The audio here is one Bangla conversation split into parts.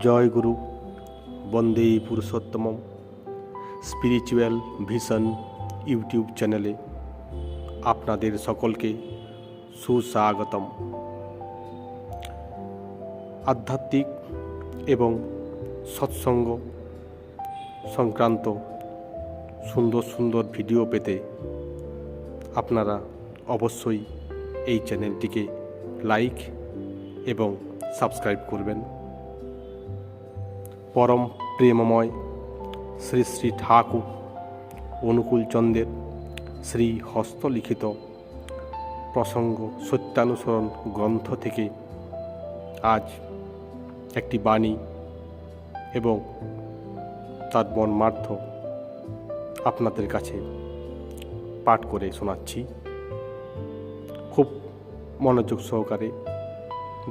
জয় গুরু, বন্দে পুরুষোত্তমম। স্পিরিচুয়াল ভিশন ইউটিউব চ্যানেলে আপনাদের সকলকে সুস্বাগতম। আধ্যাত্মিক এবং সৎসঙ্গ সংক্রান্ত সুন্দর সুন্দর ভিডিও পেতে আপনারা অবশ্যই এই চ্যানেলটিকে লাইক এবং সাবস্ক্রাইব করবেন। পরম প্রেমময় শ্রী শ্রী ঠাকুর অনুকূলচন্দ্রের শ্রী হস্তলিখিত প্রসঙ্গ সত্যানুসরণ গ্রন্থ থেকে আজ একটি বাণী এবং তার মর্মার্থ আপনাদের কাছে পাঠ করে শোনাচ্ছি। খুব মনোযোগ সহকারে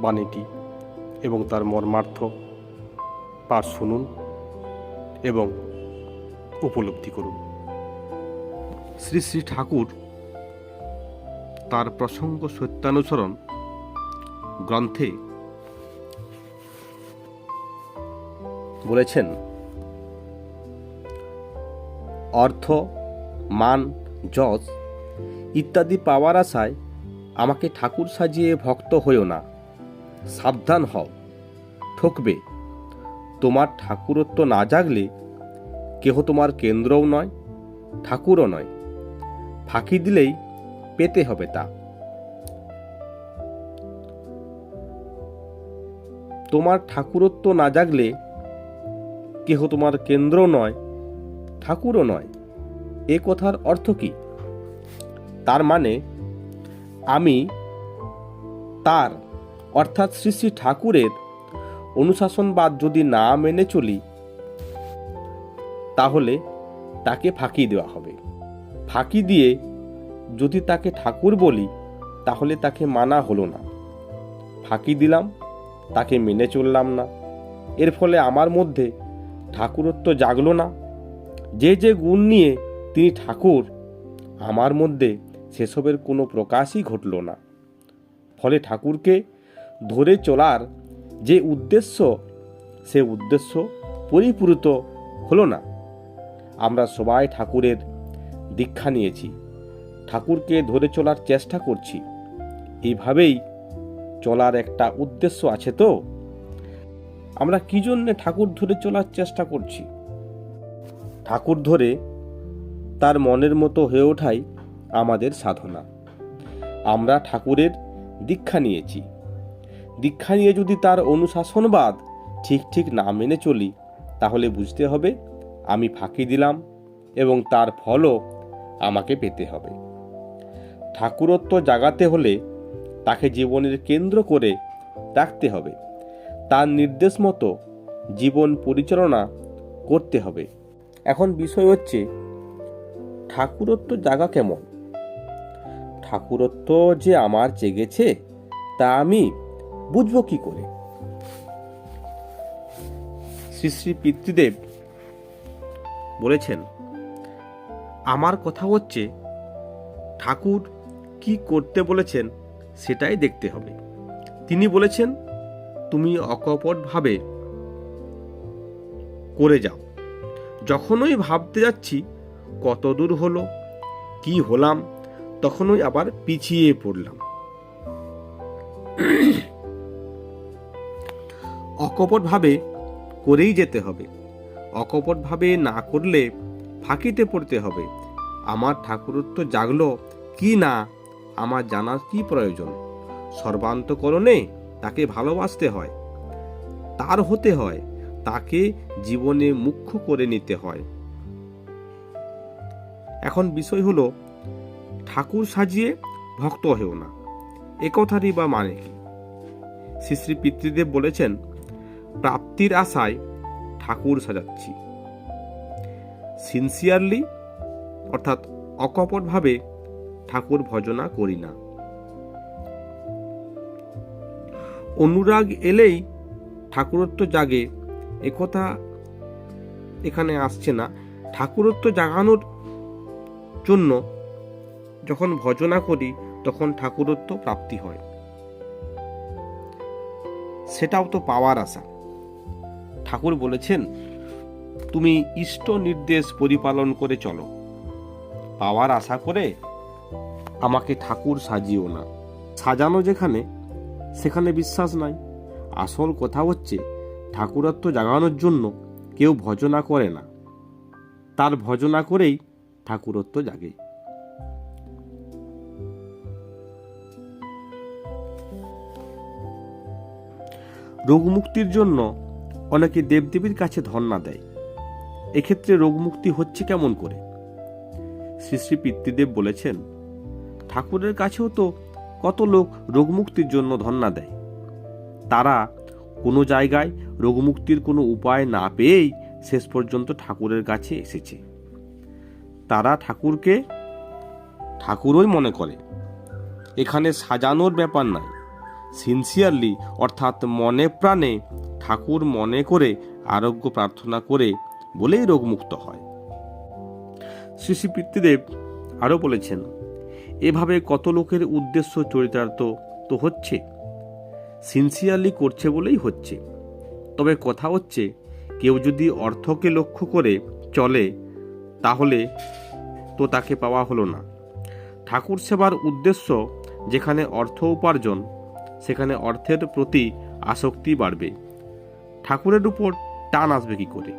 বাণীটি এবং তার মর্মার্থ পাঠ শুনুন এবং উপলব্ধি করুন। শ্রী শ্রী ঠাকুর তার প্রসঙ্গ সত্যানুসরণ গ্রন্থে বলেছেন, অর্থ, মান, যশ ইত্যাদি পাওয়ার আশায় আমাকে ঠাকুর সাজিয়ে ভক্ত হইও না। সাবধান হও, ঠকবে। তোমার ঠাকুরত্ব না জাগলে কেহ তোমার কেন্দ্রও নয়, ঠাকুরও নয়। ফাঁকি দিলেই পেতে হবে তা। তোমার ঠাকুরত্ব না জাগলে কেহ তোমার কেন্দ্র নয়, ঠাকুরও নয়। এ কথার অর্থ কি? তার মানে আমি তার অর্থাৎ শ্রী শ্রী ঠাকুরের অনুশাসনবাদ যদি না মেনে চলি, তাহলে তাকে ফাঁকি দেওয়া হবে। ফাঁকি দিয়ে যদি তাকে ঠাকুর বলি, তাহলে তাকে মানা হলো না। ফাঁকি দিলাম, তাকে মেনে চললাম না। এর ফলে আমার মধ্যে ঠাকুরত্ব জাগলো না। যে যে গুণ নিয়ে তিনি ঠাকুর, আমার মধ্যে সেসবের কোনো প্রকাশই ঘটল না। ফলে ঠাকুরকে ধরে চলার যে উদ্দেশ্য, সে উদ্দেশ্য পরিপূরিত হলো না। আমরা সবাই ঠাকুরের দীক্ষা নিয়েছি, ঠাকুরকে ধরে চলার চেষ্টা করছি। এইভাবেই চলার একটা উদ্দেশ্য আছে। তো আমরা কি জন্যে ঠাকুর ধরে চলার চেষ্টা করছি? ঠাকুর ধরে তার মনের মতো হয়ে ওঠাই আমাদের সাধনা। আমরা ঠাকুরের দীক্ষা নিয়েছি। দীক্ষা নিয়ে যদি তার অনুশাসনবাদ ঠিক ঠিক না মেনে চলি, তাহলে বুঝতে হবে আমি ফাঁকি দিলাম এবং তার ফলও আমাকে পেতে হবে। ঠাকুরত্ব জাগাতে হলে তাকে জীবনের কেন্দ্র করে রাখতে হবে। তার নির্দেশ মতো জীবন পরিচালনা করতে হবে। এখন বিষয় হচ্ছে, ঠাকুরত্ব জাগা কেমন? ঠাকুরত্ব যে আমার জেগেছে তা আমি বুঝবো কি করে? শ্রী শ্রী পিতৃদেব বলেছেন, আমার কথা হচ্ছে ঠাকুর কি করতে বলেছেন সেটাই দেখতে হবে। তিনি বলেছেন, তুমি অকপটভাবে করে যাও। যখনই ভাবতে যাচ্ছি কত দূর হলো, কি হলাম, তখনই আবার পিছিয়ে পড়লাম। অকপটভাবে করেই যেতে হবে। অকপটভাবে না করলে ফাঁকিতে পড়তে হবে। আমার ঠাকুরত্ব জাগলো কি না আমার জানার কি প্রয়োজন? সর্বান্তকরণে তাকে ভালোবাসতে হয়, তার হতে হয়, তাকে জীবনে মুখ্য করে নিতে হয়। এখন বিষয় হলো, ঠাকুর সাজিয়ে ভক্ত হয়েও না, এ কথারই বা মানে কি? শ্রী শ্রী পিতৃদেব বলেছেন, প্রাপ্তির আশায় ঠাকুর সাজাচ্ছি। সিনসিয়ারলি অর্থাৎ অকপটভাবে ঠাকুর ভজনা করি না। অনুরাগ এলেই ঠাকুরত্ব জাগে, একথা এখানে আসছে না। ঠাকুরত্ব জাগানোর জন্য যখন ভজনা করি, তখন ঠাকুরত্ব প্রাপ্তি হয়। সেটাও তো পাওয়ার আশা। ঠাকুর বলেছেন, তুমি ইষ্ট নির্দেশ পরিপালন করে চলো, পাওয়ার আশা করে আমাকে ঠাকুর সাজিও না। সাজানো যেখানে সেখানে বিশ্বাস নাই। আসল কথা হচ্ছে, ঠাকুরত্ব জাগানোর জন্য কেউ ভজনা করে না, তার ভজনা করেই ঠাকুরত্ব জাগে। রোগমুক্তির জন্য অনেকে দেবদেবীর কাছে ধর্ণা দেয়। এক্ষেত্রে রোগমুক্তি হচ্ছে কেমন করে? শ্রী শ্রী পিতৃদেব বলেছেন, ঠাকুরের কাছেও তো কত লোক রোগমুক্তির জন্য ধর্ণা দেয়। তারা কোনো জায়গায় রোগমুক্তির কোনো উপায় না পেয়েই শেষ পর্যন্ত ঠাকুরের কাছে এসেছে। তারা ঠাকুরকে ঠাকুরই মনে করে। এখানে সাজানোর ব্যাপার নাই, সিনসিয়ারলি অর্থাৎ মনে প্রাণে ঠাকুর মনে করে আরোগ্য প্রার্থনা করে বলেই রোগমুক্ত হয়। শ্রী শ্রী পিতৃদেব আরও বলেছেন, এভাবে কত লোকের উদ্দেশ্য চরিতার্থ তো হচ্ছে, সিনসিয়ারলি করছে বলেই হচ্ছে। তবে কথা হচ্ছে, কেউ যদি অর্থকে লক্ষ্য করে চলে তাহলে তো তাকে পাওয়া হলো না। ঠাকুর সেবার উদ্দেশ্য যেখানে অর্থ উপার্জন, সেখানে অর্থের প্রতি আসক্তি বাড়বে। ঠাকুরের উপর টান আসবে কি করে?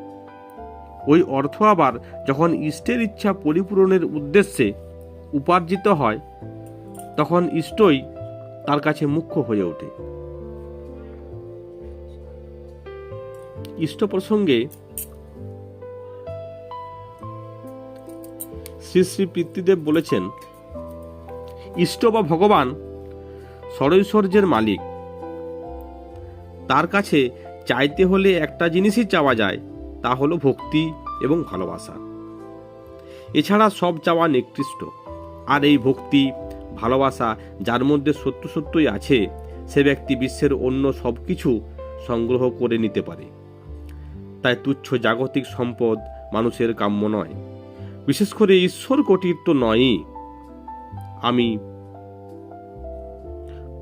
ওই অর্থ আবার যখন ইষ্টের ইচ্ছা পরিপূরণের উদ্দেশ্যে উপার্জিত হয়, তখন ইষ্টই তার কাছে মুখ্য হয়ে ওঠে। ইষ্ট প্রসঙ্গে শ্রী শ্রী পিতৃদেব বলেছেন, ইষ্ট বা ভগবান ষড়ৈশ্বর্যের মালিক। তার কাছে চাইতে হলে একটা জিনিসই চাওয়া যায়, তা হলো ভক্তি এবং ভালোবাসা। এছাড়া সব চাওয়া নিকৃষ্ট। আর এই ভক্তি ভালোবাসা যার মধ্যে সত্যই আছে, সে ব্যক্তি বিশ্বের অন্য সব কিছু সংগ্রহ করে নিতে পারে। তাই তুচ্ছ জাগতিক সম্পদ মানুষের কাম্য নয়, বিশেষ করে ঈশ্বর কোটির তো নয়ই। আমি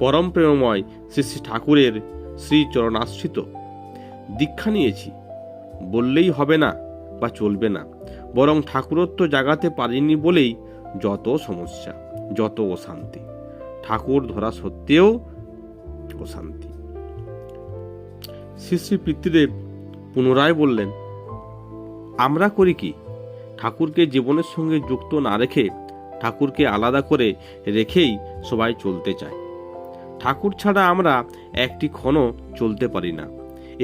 পরম প্রেমময় শ্রী শ্রী ঠাকুরের শ্রী চরণাশ্রিত দীক্ষা নিয়েছি বললেই হবে না বা চলবে না, বরং ঠাকুরত্ব জাগাতে পারিনি বলেই যত সমস্যা, যত অশান্তি। ঠাকুর ধরা সত্ত্বেও অশান্তি। শ্রী শ্রী পিতৃদেব পুনরায় বললেন, আমরা করি কি? ঠাকুরকে জীবনের সঙ্গে যুক্ত না রেখে, ঠাকুরকে আলাদা করে রেখেই সবাই চলতে চায়। ঠাকুর ছাড়া আমরা একটি ক্ষণও চলতে পারি না,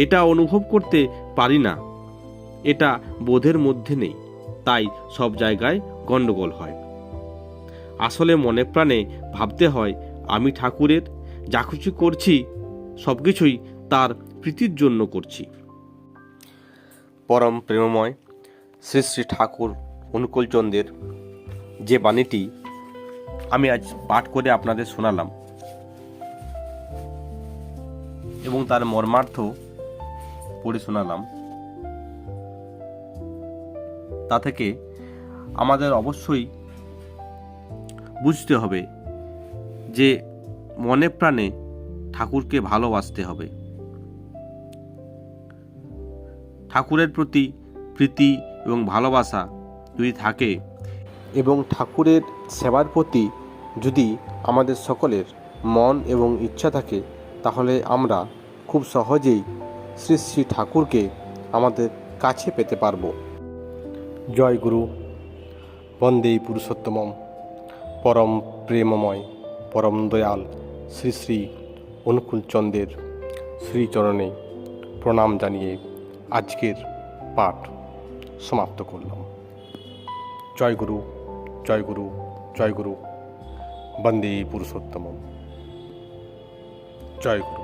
এটা অনুভব করতে পারি না, এটা বোধের মধ্যে নেই। তাই সব জায়গায় গন্ডগোল হয়। আসলে মনে প্রাণে ভাবতে হয়, আমি ঠাকুরের, যা কিছু করছি সবকিছুই তার প্রীতির জন্য করছি। পরম প্রেমময় শ্রী শ্রী ঠাকুর অনুকূলচন্দ্রের যে বাণীটি আমি আজ পাঠ করে আপনাদের শোনালাম এবং তার মর্মার্থ পড়ে শোনালাম, তা থেকে আমাদের অবশ্যই বুঝতে হবে যে মনে প্রাণে ঠাকুরকে ভালোবাসতে হবে। ঠাকুরের প্রতি প্রীতি এবং ভালোবাসা যদি থাকে এবং ঠাকুরের সেবার প্রতি যদি আমাদের সকলের মন এবং ইচ্ছা থাকে, তাহলে আমরা খুব সহজেই শ্রী শ্রী ঠাকুরকে আমাদের কাছে পেতে পারব। জয় গুরু। বন্দে পুরুষোত্তমম পরম প্রেমময় পরম দয়াল শ্রী শ্রী অনুকূলচন্দ্রের শ্রীচরণে প্রণাম জানিয়ে আজকের পাঠ সমাপ্ত করলাম। জয় গুরু, জয় গুরু, জয় গুরু। বন্দে পুরুষোত্তমম। জয় গুরু।